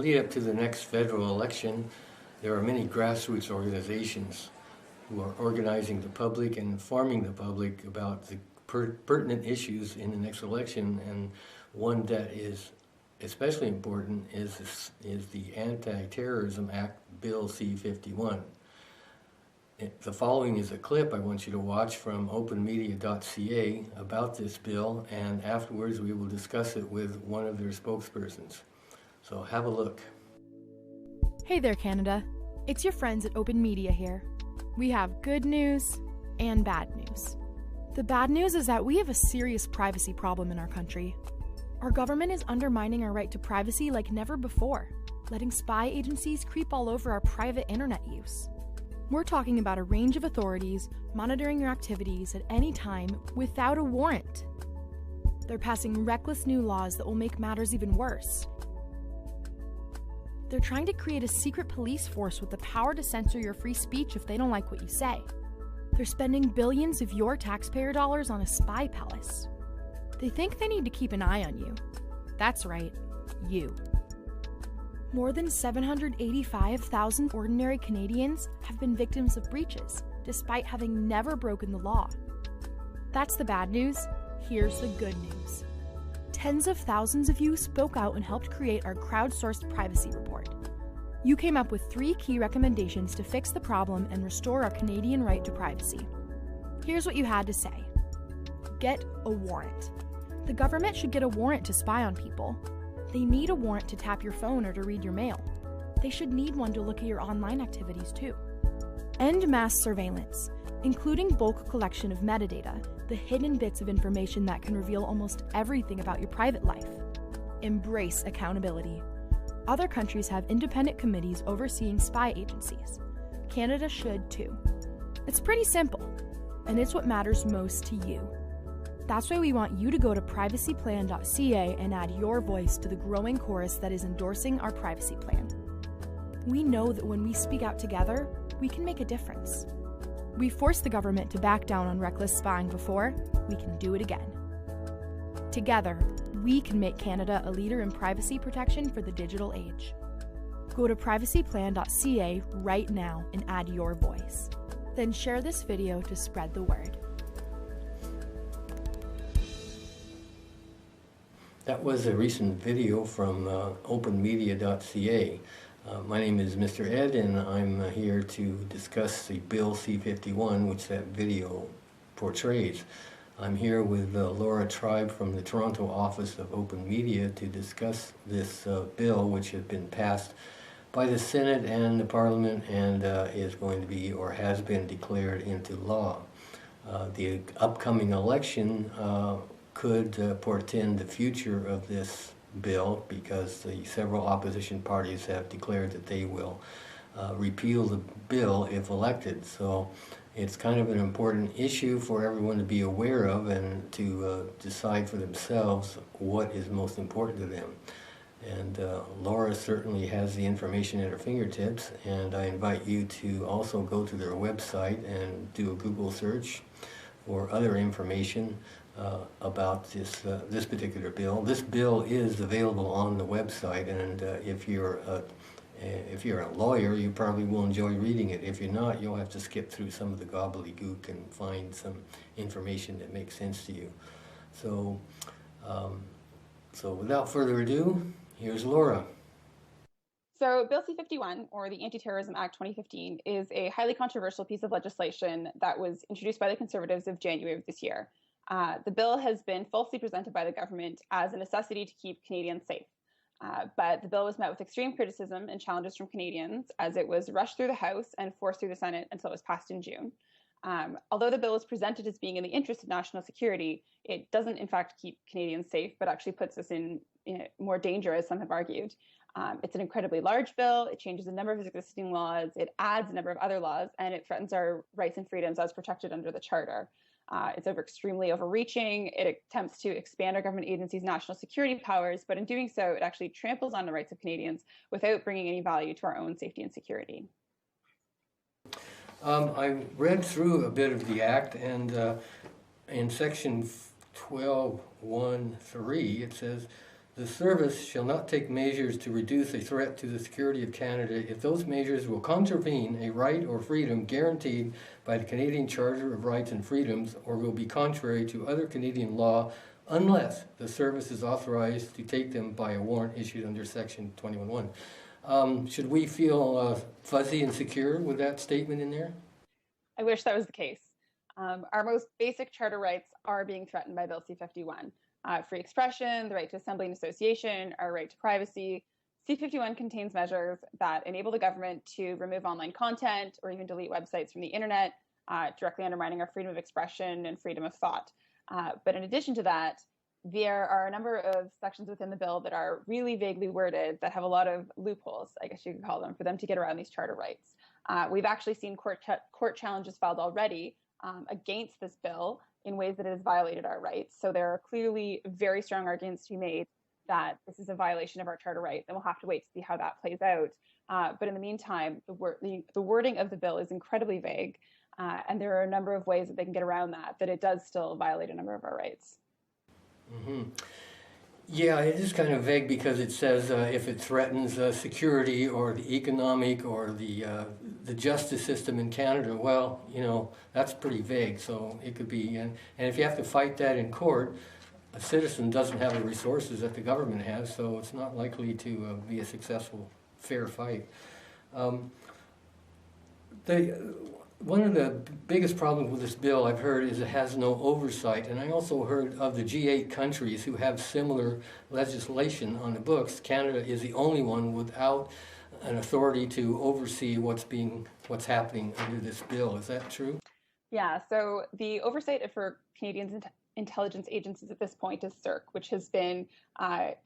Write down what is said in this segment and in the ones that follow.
lead up to the next federal election, there are many grassroots organizations who are organizing the public and informing the public about the pertinent issues in the next election, and one that is especially important is the Anti-Terrorism Act, Bill C-51. The following is a clip I want you to watch from openmedia.ca about this bill, and afterwards we will discuss it with one of their spokespersons. So have a look. Hey there, Canada. It's your friends at Open Media here. We have good news and bad news. The bad news is that we have a serious privacy problem in our country. Our government is undermining our right to privacy like never before, letting spy agencies creep all over our private internet use. We're talking about a range of authorities monitoring your activities at any time without a warrant. They're passing reckless new laws that will make matters even worse. They're trying to create a secret police force with the power to censor your free speech if they don't like what you say. They're spending billions of your taxpayer dollars on a spy palace. They think they need to keep an eye on you. That's right, you. More than 785,000 ordinary Canadians have been victims of breaches, despite having never broken the law. That's the bad news. Here's the good news. Tens of thousands of you spoke out and helped create our crowdsourced privacy report. You came up with 3 key recommendations to fix the problem and restore our Canadian right to privacy. Here's what you had to say. Get a warrant. The government should get a warrant to spy on people. They need a warrant to tap your phone or to read your mail. They should need one to look at your online activities too. End mass surveillance, including bulk collection of metadata, the hidden bits of information that can reveal almost everything about your private life. Embrace accountability. Other countries have independent committees overseeing spy agencies. Canada should too. It's pretty simple, and it's what matters most to you. That's why we want you to go to privacyplan.ca and add your voice to the growing chorus that is endorsing our privacy plan. We know that when we speak out together, we can make a difference. We forced the government to back down on reckless spying before. We can do it again. Together, we can make Canada a leader in privacy protection for the digital age. Go to privacyplan.ca right now and add your voice. Then share this video to spread the word. That was a recent video from openmedia.ca. My name is Mr. Ed, and I'm here to discuss the Bill C-51, which that video portrays. I'm here with Laura Tribe from the Toronto office of Open Media to discuss this bill, which has been passed by the Senate and the Parliament and is going to be or has been declared into law. The upcoming election could portend the future of this bill because the several opposition parties have declared that they will repeal the bill if elected. So it's kind of an important issue for everyone to be aware of and to decide for themselves what is most important to them. And Laura certainly has the information at her fingertips, and I invite you to also go to their website and do a Google search for other information about this particular bill. This bill is available on the website, and if you're a lawyer, you probably will enjoy reading it. If you're not, you'll have to skip through some of the gobbledygook and find some information that makes sense to you. So, so without further ado, here's Laura. So Bill C-51, or the Anti-Terrorism Act 2015, is a highly controversial piece of legislation that was introduced by the Conservatives of January of this year. The bill has been falsely presented by the government as a necessity to keep Canadians safe. But the bill was met with extreme criticism and challenges from Canadians as it was rushed through the House and forced through the Senate until it was passed in June. Although the bill is presented as being in the interest of national security, it doesn't in fact keep Canadians safe, but actually puts us in more danger, as some have argued. It's an incredibly large bill. It changes a number of existing laws. It adds a number of other laws, and it threatens our rights and freedoms as protected under the Charter. It's extremely overreaching. It attempts to expand our government agencies' national security powers, but in doing so, it actually tramples on the rights of Canadians without bringing any value to our own safety and security. I read through a bit of the Act, and in Section 12.1.3, it says, The service shall not take measures to reduce a threat to the security of Canada if those measures will contravene a right or freedom guaranteed by the Canadian Charter of Rights and Freedoms or will be contrary to other Canadian law unless the service is authorized to take them by a warrant issued under Section 21.1. Should we feel fuzzy and secure with that statement in there? I wish that was the case. Our most basic charter rights are being threatened by Bill C-51. Free expression, the right to assembly and association, our right to privacy. C-51 contains measures that enable the government to remove online content or even delete websites from the internet, directly undermining our freedom of expression and freedom of thought. But in addition to that, there are a number of sections within the bill that are really vaguely worded that have a lot of loopholes, I guess you could call them, for them to get around these charter rights. We've actually seen court challenges filed already against this bill in ways that it has violated our rights. So there are clearly very strong arguments to be made that this is a violation of our charter rights, and we'll have to wait to see how that plays out. But in the meantime, the wording of the bill is incredibly vague, and there are a number of ways that they can get around that it does still violate a number of our rights. Mm-hmm. Yeah, it is kind of vague because it says if it threatens security or the economic or the justice system in Canada, well, you know, that's pretty vague. So it could be, and if you have to fight that in court, a citizen doesn't have the resources that the government has, so it's not likely to be a successful, fair fight. One of the biggest problems with this bill I've heard is it has no oversight, and I also heard of the G8 countries who have similar legislation on the books. Canada is the only one without an authority to oversee what's happening under this bill. Is that true? Yeah, so the oversight for Canadian intelligence agencies at this point is CERC, which has been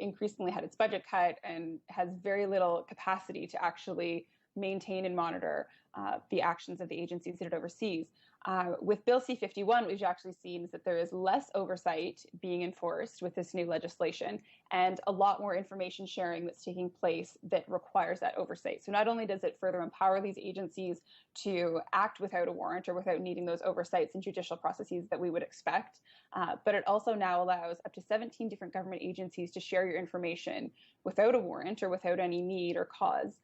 increasingly had its budget cut and has very little capacity to actually maintain and monitor the actions of the agencies that it oversees. With Bill C-51, what we've actually seen is that there is less oversight being enforced with this new legislation and a lot more information sharing that's taking place that requires that oversight. So not only does it further empower these agencies to act without a warrant or without needing those oversights and judicial processes that we would expect, but it also now allows up to 17 different government agencies to share your information without a warrant or without any need or cause.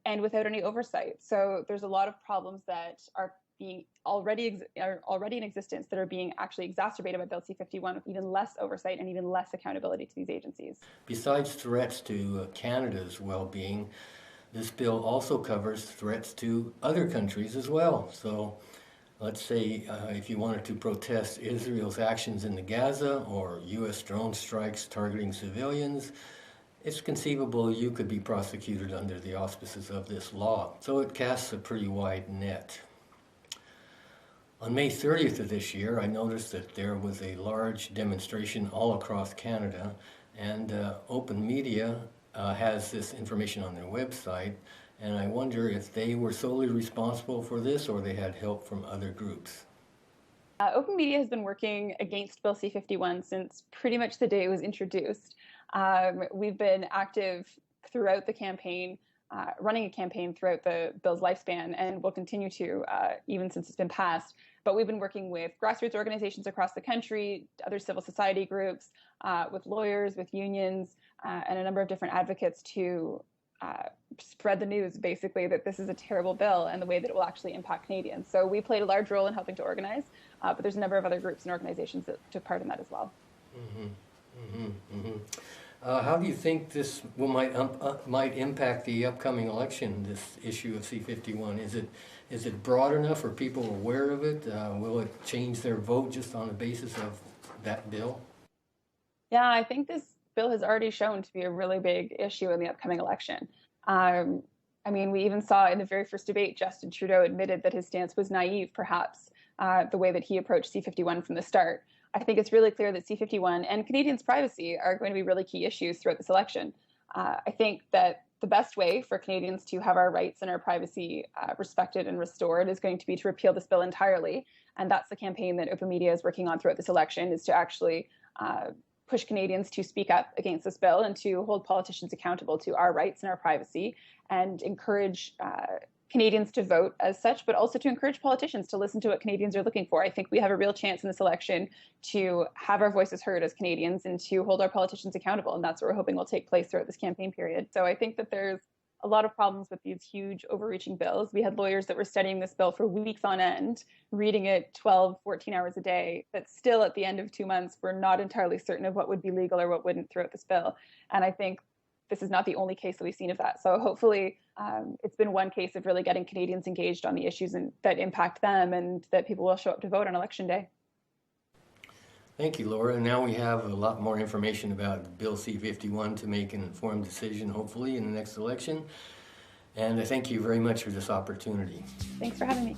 And without any oversight. So there's a lot of problems that are being already in existence that are being actually exacerbated by Bill C-51 with even less oversight and even less accountability to these agencies. Besides threats to Canada's well-being, this bill also covers threats to other countries as well. So let's say if you wanted to protest Israel's actions in the Gaza or U.S. drone strikes targeting civilians, it's conceivable you could be prosecuted under the auspices of this law. So it casts a pretty wide net. On May 30th of this year, I noticed that there was a large demonstration all across Canada, and Open Media has this information on their website, and I wonder if they were solely responsible for this or they had help from other groups. Open Media has been working against Bill C-51 since pretty much the day it was introduced. We've been active throughout the campaign, running a campaign throughout the bill's lifespan, and will continue to even since it's been passed. But we've been working with grassroots organizations across the country, other civil society groups, with lawyers, with unions, and a number of different advocates to spread the news, basically, that this is a terrible bill and the way that it will actually impact Canadians. So we played a large role in helping to organize, but there's a number of other groups and organizations that took part in that as well. Mm-hmm. Mm-hmm. Mm-hmm. How do you think this might impact the upcoming election, this issue of C-51? Is it broad enough? Are people aware of it? Will it change their vote just on the basis of that bill? Yeah, I think this bill has already shown to be a really big issue in the upcoming election. I mean, we even saw in the very first debate, Justin Trudeau admitted that his stance was naive, perhaps, the way that he approached C-51 from the start. I think it's really clear that C-51 and Canadians' privacy are going to be really key issues throughout this election. I think that the best way for Canadians to have our rights and our privacy respected and restored is going to be to repeal this bill entirely. And that's the campaign that Open Media is working on throughout this election, is to actually push Canadians to speak up against this bill and to hold politicians accountable to our rights and our privacy, and encourage Canadians to vote as such, but also to encourage politicians to listen to what Canadians are looking for. I think we have a real chance in this election to have our voices heard as Canadians and to hold our politicians accountable. And that's what we're hoping will take place throughout this campaign period. So I think that there's a lot of problems with these huge overreaching bills. We had lawyers that were studying this bill for weeks on end, reading it 12, 14 hours a day, that still at the end of 2 months were not entirely certain of what would be legal or what wouldn't throughout this bill. And I think this is not the only case that we've seen of that. So hopefully it's been one case of really getting Canadians engaged on the issues that impact them, and that people will show up to vote on Election Day. Thank you, Laura. Now we have a lot more information about Bill C-51 to make an informed decision, hopefully, in the next election. And I thank you very much for this opportunity. Thanks for having me.